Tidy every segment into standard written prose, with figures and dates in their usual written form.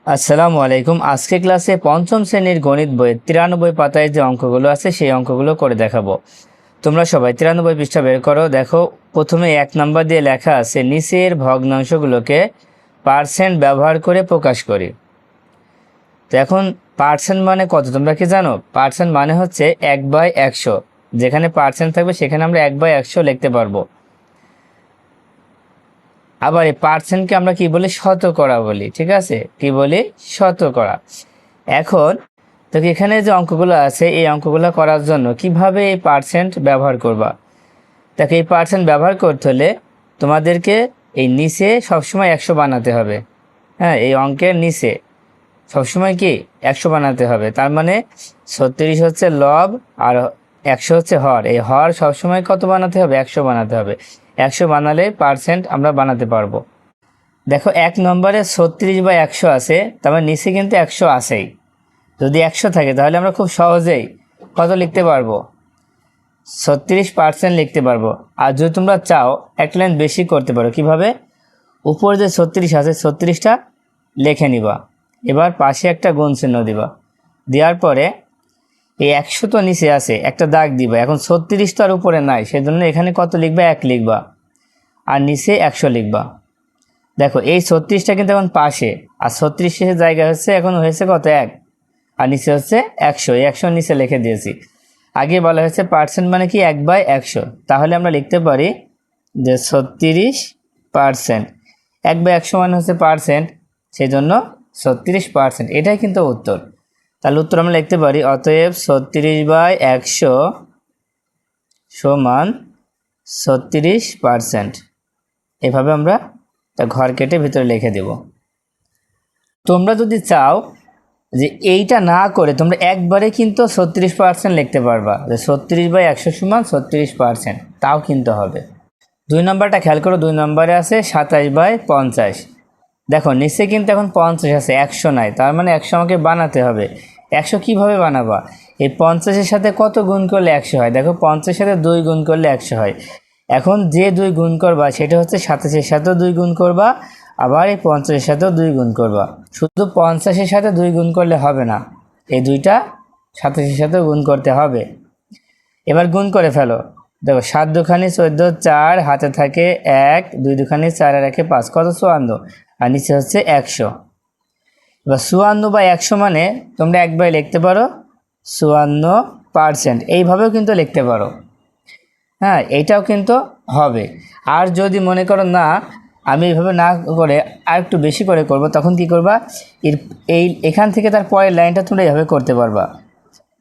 আসসালামু আলাইকুম। আজকে ক্লাসে পঞ্চম শ্রেণীর গণিত বইয়ের 93 পাতায় যে অঙ্কগুলো আছে সেই অঙ্কগুলো করে দেখাবো। তোমরা সবাই 93 পৃষ্ঠা বের করো। দেখো, প্রথমে 1 নাম্বার দিয়ে লেখা আছে নিচের ভগ্নাংশগুলোকে পার্সেন্ট ব্যবহার করে প্রকাশ করি। তো এখন পার্সেন্ট মানে কত তোমরা কি জানো? পার্সেন্ট মানে হচ্ছে 1/100। যেখানে পার্সেন্ট থাকবে সেখানে আমরা 1/100 লিখতে পারবো। আবার এই পার্সেন্টকে আমরা কি বলি? শতকরা বলি। ঠিক আছে, কি বলি? শতকরা। এখন তো এখানে যে অঙ্কগুলো আছে এই অঙ্কগুলো করার জন্য কিভাবে এই পার্সেন্ট ব্যবহার করবা? দেখো, এই পার্সেন্ট ব্যবহার করতে হলে তোমাদেরকে এই নিচে সবসময় 100 বানাতে হবে। হ্যাঁ, এই অঙ্কের নিচে সবসময় কি 100 বানাতে হবে। তার মানে 36 হচ্ছে লব আর 100 হচ্ছে হর। এই হর সবসময় কত বানাতে হবে? 100 বানাতে হবে। 100 বানালে পার্সেন্ট আমরা বানাতে পারবো। দেখো, 1 নম্বরে 36/100 আছে, তার মানে নিচে কিন্তু 100 আছেই। যদি 100 থাকে তাহলে আমরা খুব সহজেই কত লিখতে পারবো? 36% লিখতে পারবো। আর যদি তোমরা চাও এক লাইন বেশি করতে পারো। কিভাবে? উপর যে 36 আছে 36টা লিখে নিবা, এবার পাশে একটা গুণ চিহ্ন দিবা, দেওয়ার পরে এই 100 তো নিচে আছে, একটা দাগ দিবা। এখন 36 তো আর উপরে নাই, সেজন্য এখানে কত লিখবা? 1 লিখবা আর নিচে 100 লিখবা। দেখো, এই 36টা কিন্তু এখন পাশে, আর 36 জায়গা হচ্ছে এখন হয়েছে কত? 1, আর নিচে হচ্ছে 100। এই 100 নিচে লিখে দিয়েছি। আগে বলা হয়েছে পার্সেন্ট মানে কি 1/100। তাহলে আমরা লিখতে পারি যে 36%। 1/100 মানে হচ্ছে পার্সেন্ট, সেই জন্য 36%। এটাই কিন্তু উত্তর। তাহলে উত্তর আমরা লিখতে পারি অতএব 36/100 সমান 36%। এভাবে আমরা তা ঘর কেটে ভিতরে লিখে দেব। তোমরা যদি চাও যে এইটা না করে তোমরা একবারে কিন্তু 36% লিখতে পারবা, যে 36/100 সমান 36%, তাও কিন্তু হবে। 2 নম্বরটা খেয়াল করো। 2 নম্বরে আছে 27/50। দেখো, নিচে কিন্তু এখন 50 আছে, 100 নাই, তার মানে 100 আমাকে বানাতে হবে। 100 কিভাবে বানাবা? এই 50-এর সাথে কত গুণ করলে 100 হয়? দেখো, 50-এর সাথে 2 গুণ করলে 100 হয়। এখন যে 2 গুণ করবা সেটা হচ্ছে 27-এর সাথেও 2 গুণ করবা, আবার এই 50-এর সাথেও 2 গুণ করবা। শুধু 50-এর সাথে 2 গুণ করলে হবে না, এই দুইটা 27-এর সাথেও গুণ করতে হবে। এবার গুণ করে ফেলো। দেখো, 7 দুখানি 14, 4 হাতে থাকে 1, 2 দুখানি 4 আর 1 5, কত? 54। আর নিচে হচ্ছে 100। এবার 54/100 মানে তোমরা একবার লিখতে পারো 54%। এইভাবেও কিন্তু লিখতে পারো। হ্যাঁ, এইটাও কিন্তু হবে। আর যদি মনে করো না, আমি এইভাবে না করে আর একটু বেশি করে করব, তখন কি করবা? এখান থেকে তার পরের লাইনটা তোমরা এইভাবে করতে পারবা।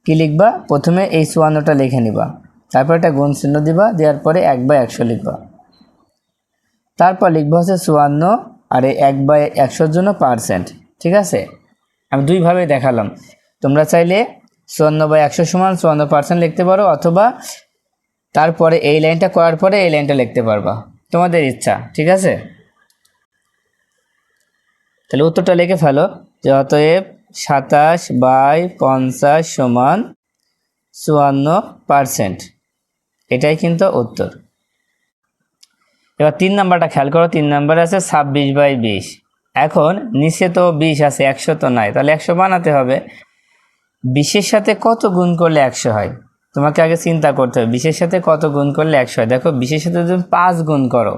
কি লিখবা? প্রথমে এই 54টা লিখে নিবা, তারপর একটা গুণ চিহ্ন দিবা, দেওয়ার পরে 1/100 লিখবা, তারপর লিখবা হচ্ছে 54 আর এই 1/100 জন্য পার্সেন্ট। ঠিক আছে, আমি দুইভাবে দেখালাম। তোমরা চাইলে 54/100 সমান 54% লিখতে পারো, অথবা তারপরে এই লাইনটা করার পরে এই লাইনটা লিখতে পারবা, তোমাদের ইচ্ছা। ঠিক আছে, তাহলে উত্তরটা লিখে ফেলো যে অতএব 27/50 সমান 54%। এটাই কিন্তু উত্তর। এবার 3 নাম্বারটা খেয়াল করো। 3 নাম্বারে আছে 26/20। এখন নিচে তো 20 আছে, 100 তো নাই, তাহলে 100 বানাতে হবে। 20-এর সাথে কত গুণ করলে 100 হয়? তোমাকে আগে চিন্তা করতে হবে 20-এর সাথে কত গুণ করলে 100 হয়। দেখো, 20-এর সাথে যদি 5 গুণ করো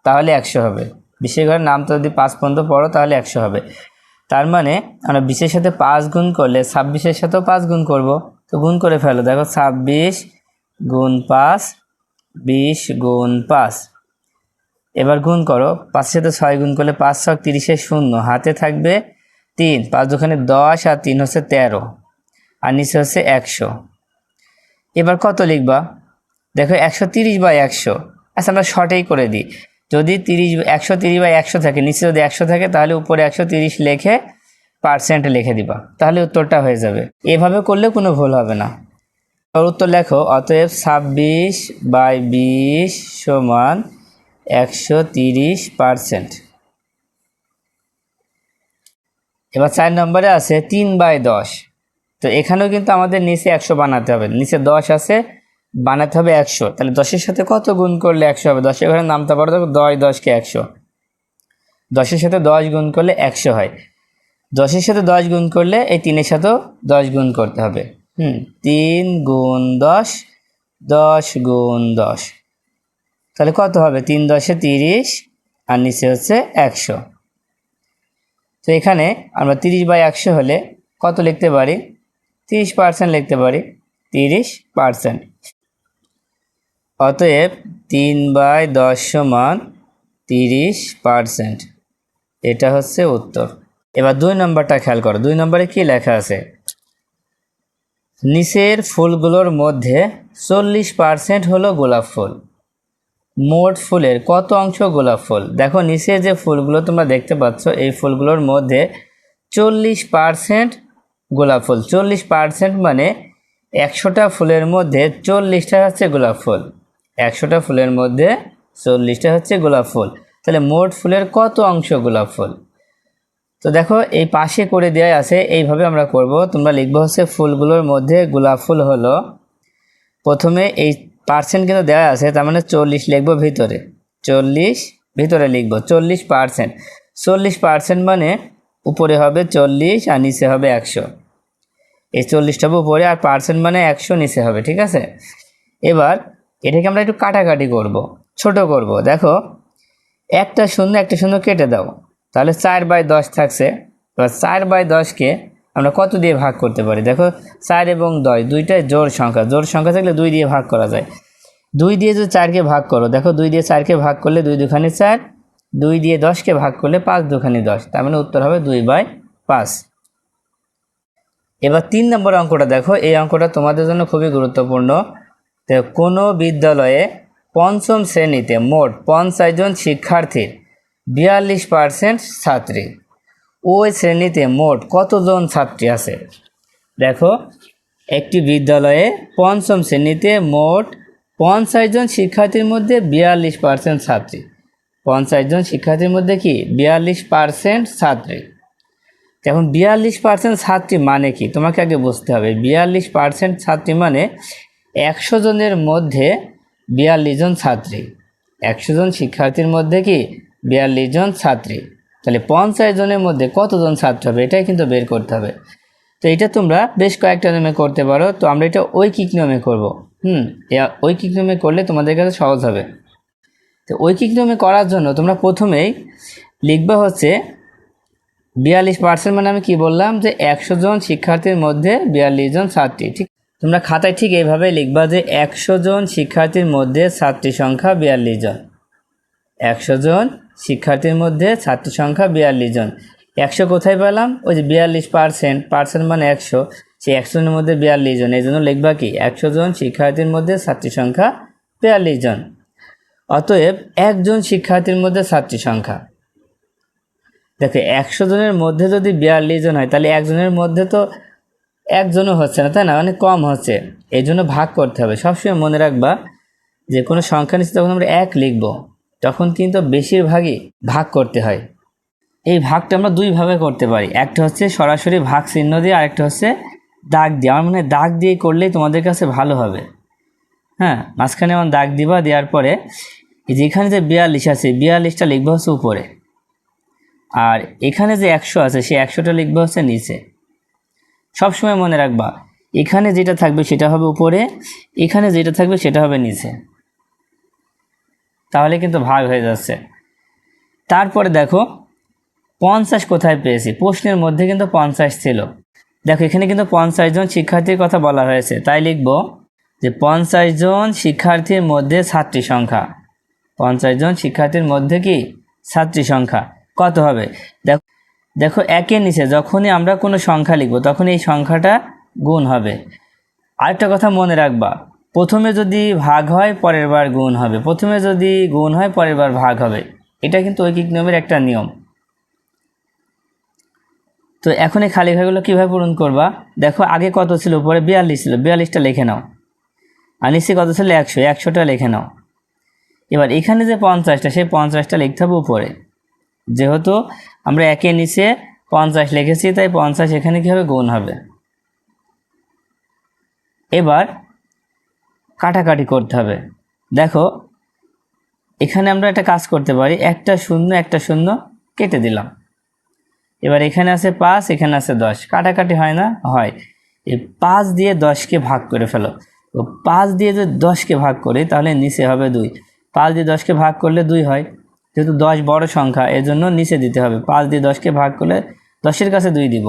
তাহলে 100 হবে। 20-এর ঘরের নামটা যদি 5 পর্যন্ত পড়ো তাহলে 100 হবে। তার মানে আমরা 20-এর সাথে 5 গুণ করলে 26-এর সাথেও 5 গুণ করব। তো গুণ করে ফেলো। দেখো, 26 গুণ 5, 20 গুণ 5। এবার গুণ করো। 5-এর সাথে 6 গুণ করলে 5 6 30-এর 0, হাতে থাকবে 3, 5 দুখানে 10 আর 3 হচ্ছে 13, আর নিচে হচ্ছে 100। এবার কত লিখবা? দেখো, 130/100। আচ্ছা, আমরা শর্টেই করে দিই। যদি 130/100 থাকে, নিচে যদি 100 থাকে, তাহলে উপরে 130 লিখে পার্সেন্ট লিখে দিবা, তাহলে উত্তরটা হয়ে যাবে। এভাবে করলে কোনো ভুল হবে না। উত্তর লেখো অতএব 26/20 সমান 130%। এবার 4 নম্বরে আছে 3/10। তো এখানেও কিন্তু আমাদের নিচে 100 বানাতে হবে। নিচে 10 আছে, বানাতে হবে 100। তাহলে 10-এর সাথে কত গুণ করলে 100 হবে? 10-এর ঘরে নামতে পারো। দেখো, 10 10 কে 100, 10-এর সাথে 10 গুণ করলে 100 হয়। 10-এর সাথে 10 গুণ করলে এই 3-এর সাথেও 10 গুণ করতে হবে। 3 গুণ 10, 10 গুণ 10, তাহলে কত হবে? 3 10-এ 30 আর নিচে হচ্ছে 100। তো এখানে আমরা 30/100 হলে কত লিখতে পারি? 30% লিখতে পারি, 30%। অতএব 3/10 সমান 30%, এটা হচ্ছে উত্তর। এবার 2 নম্বরটা খেয়াল করো। 2 নম্বরে কি লেখা আছে? নিচের ফুলগুলোর মধ্যে 40% হলো গোলাপ ফুল, মোট ফুলের কত অংশ গোলাপ ফুল? দেখো নিচে যে ফুলগুলো তোমরা দেখতে পাচ্ছ, এই ফুলগুলোর মধ্যে 40% গোলাপ ফুল। 40% মানে 100টা ফুলের মধ্যে 40টা হচ্ছে গোলাপ ফুল। 100টা ফুলের মধ্যে 40টা হচ্ছে গোলাপ ফুল। তাহলে মোট ফুলের কত অংশ গোলাপ ফুল? তো দেখো এই পাশে করে দেওয়া আছে, এইভাবে আমরা করব। তোমরা লিখবো হচ্ছে ফুলগুলোর মধ্যে গোলাপ ফুল হলো, প্রথমে এই পার্সেন্ট কিন্তু দেওয়া আছে, তার মানে 40 লিখবো ভিতরে, 40 ভিতরে লিখবো 40%। 40% মানে উপরে হবে 40 আর নিচে হবে 100। এই 40টা উপরে আর পার্সেন্ট মানে 100 নিচে হবে, ঠিক আছে? এবার এটাকে আমরা একটু কাটাকাটি করব, ছোট করব। দেখো একটা শূন্য কেটে দাও, তাহলে 4/10 থাকছে। এবার 4/10কে আমরা কত দিয়ে ভাগ করতে পারি? দেখো 4 এবং 10 দুইটাই জোড় সংখ্যা, জোড় সংখ্যা থাকলে 2 দিয়ে ভাগ করা যায়। 2 দিয়ে যদি 4কে ভাগ করো, দেখো 2 দিয়ে 4কে ভাগ করলে 2 দুখানি 4, 2 দিয়ে 10কে ভাগ করলে 5 দুখানি 10, তার মানে উত্তর হবে 2/5। এবার 3 নম্বর অঙ্কটা দেখো, এই অঙ্কটা তোমাদের জন্য খুবই গুরুত্বপূর্ণ। তো কোনো বিদ্যালয়ে পঞ্চম শ্রেণীতে মোট 50 জন শিক্ষার্থীর 42% ছাত্রী, ওই শ্রেণীতে মোট কতজন ছাত্রী আছে? দেখো একটি বিদ্যালয়ে পঞ্চম শ্রেণীতে মোট 50 জন শিক্ষার্থীর মধ্যে 42% ছাত্রী। 50 জন শিক্ষার্থীর মধ্যে কি 42% ছাত্রী। এখন 42% ছাত্রী মানে কি তোমাকে আগে বুঝতে হবে। 42% ছাত্রী মানে 100 জনের মধ্যে 42 জন ছাত্রী। 100 জন শিক্ষার্থীর মধ্যে কি 42 জন ছাত্রী। তাহলে 50 জনের মধ্যে কতজন ছাত্র হবে এটাই কিন্তু বের করতে হবে। তো এটা তোমরা বেশ কয়েকটা নিয়মে করতে পারো। তো আমরা এটা ঐকিক নিয়মে করব। ঐকিক নিয়মে করলে তোমাদের কাছে সহজ হবে। তো ঐকিক নিয়মে করার জন্য তোমরা প্রথমেই লিখবা হচ্ছে 42% মানে আমি কি বললাম যে 100 জন শিক্ষার্থীর মধ্যে 42 জন ছাত্রী। ঠিক তোমরা খাতায় ঠিক এইভাবে লিখবা যে 100 জন শিক্ষার্থীর মধ্যে ছাত্রী সংখ্যা 42 জন। 100 জন শিক্ষার্থীর মধ্যে ছাত্রী সংখ্যা 42 জন। 100 কোথায় পেলাম? ওই যে 42%, মানে 100, সেই 100 জনের মধ্যে 42 জন, এই জন্য লিখবা কি 100 জন শিক্ষার্থীর মধ্যে ছাত্রী সংখ্যা 42 জন। অতএব একজন শিক্ষার্থীর মধ্যে ছাত্রী সংখ্যা, দেখো 100 জনের মধ্যে যদি 42 জন হয় তাহলে একজনের মধ্যে তো একজনও হচ্ছে না, তাই না? অনেক কম হচ্ছে, এই জন্য ভাগ করতে হবে। সবসময় মনে রাখবা যে কোনো সংখ্যা নিচে যখন আমরা 1 লিখব তখন কিন্তু বেশিরভাগই ভাগ করতে হয়। এই ভাগটা আমরা দুইভাবে করতে পারি, একটা হচ্ছে সরাসরি ভাগ চিহ্ন দিয়ে, আরেকটা হচ্ছে দাগ দিয়ে। আমার মনে হয় দাগ দিয়ে করলেই তোমাদের কাছে ভালো হবে। হ্যাঁ, মাঝখানে আমার দাগ দিবা, দেওয়ার পরে যেখানে যে 42 আছে 42টা লিখবা হচ্ছে উপরে, আর এখানে যে 100 আছে সেই 100টা লিখবা হচ্ছে নিচে। সবসময় মনে রাখবা এখানে যেটা থাকবে সেটা হবে উপরে, এখানে যেটা থাকবে সেটা হবে নিচে, তাহলে কিন্তু ভাগ হয়ে যাচ্ছে। তারপরে দেখো 50 কোথায় পেয়েছি? প্রশ্নের মধ্যে কিন্তু 50 ছিল। দেখো এখানে কিন্তু 50 জন শিক্ষার্থীর কথা বলা হয়েছে, তাই লিখব যে 50 জন শিক্ষার্থীর মধ্যে ছাত্রী সংখ্যা। 50 জন শিক্ষার্থীর মধ্যে কি ছাত্রী সংখ্যা কত হবে? দেখো দেখো একের নিচে যখনই আমরা কোনো সংখ্যা লিখব তখন এই সংখ্যাটা গুণ হবে। আরেকটা কথা মনে রাখবা, প্রথমে যদি ভাগ হয় পরের বার গুণ হবে, প্রথমে যদি গুণ হয় পরের বার ভাগ হবে। এটা কিন্তু ঐকিক নিয়মের একটা নিয়ম। তো এখন এই খালি ঘরগুলো কীভাবে পূরণ করবা? দেখো আগে কত ছিল? উপরে 42 ছিল, 42টা লিখে নাও। আর নিচে কত ছিল? 100, 100টা লিখে নাও। এবার এখানে যে 50টা সেই 50টা লিখতে হবে উপরে। যেহেতু আমরা একের নিচে 50 লিখেছি তাই 50 এখানে কী হবে? গুণ হবে। এবার কাটাকাটি করতে হবে। দেখো এখানে আমরা একটা কাজ করতে পারি, একটা শূন্য কেটে দিলাম। এবার এখানে আছে 5, এখানে আছে 10, কাটাকাটি হয় না? হয়। এই 5 দিয়ে 10কে ভাগ করে ফেলো। তো 5 দিয়ে যদি 10কে ভাগ করি তাহলে নিচে হবে 2। 5 দিয়ে 10কে ভাগ করলে 2 হয়, যেহেতু 10 বড় সংখ্যা এজন্য নিচে দিতে হবে। 5 দিয়ে 10কে ভাগ করলে 10-এর কাছে 2 দিব।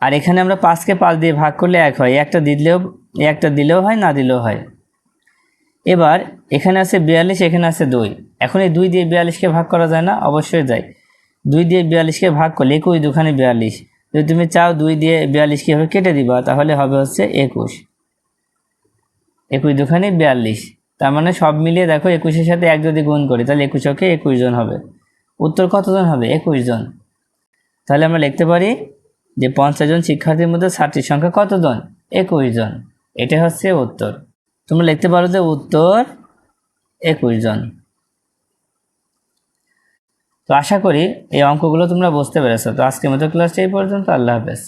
আর এখানে আমরা 5কে 5 দিয়ে ভাগ করলে 1 হয়, একটা দিলেও হয়, না দিলেও হয়। এবার এখানে আছে 42, এখানে আছে 2। এখন এই 2 দিয়ে 42কে ভাগ করা যায় না? অবশ্যই যায়। 2 দিয়ে 42কে ভাগ করলে 21 দুখানে 42। যদি তুমি চাও 2 দিয়ে 42 কীভাবে কেটে দিবা, তাহলে হবে হচ্ছে 21। 21 দুখানে 42। তার মানে সব মিলিয়ে দেখো 21-এর সাথে 1 যদি গুণ করি তাহলে 21-কে 21 জন হবে। উত্তর কতজন হবে? 21 জন। তাহলে আমরা লিখতে পারি যে 50 জন শিক্ষার্থীর মধ্যে ছাত্রীর সংখ্যা কতজন? 21 জন। এটা হচ্ছে উত্তর। তোমরা লিখতে পারো যে উত্তর 21 জন। তো আশা করি এই অঙ্কগুলো তোমরা বুঝতে পেরেছো। তো আজকের মতো ক্লাসটা এই পর্যন্ত। আল্লাহ হাফেজ।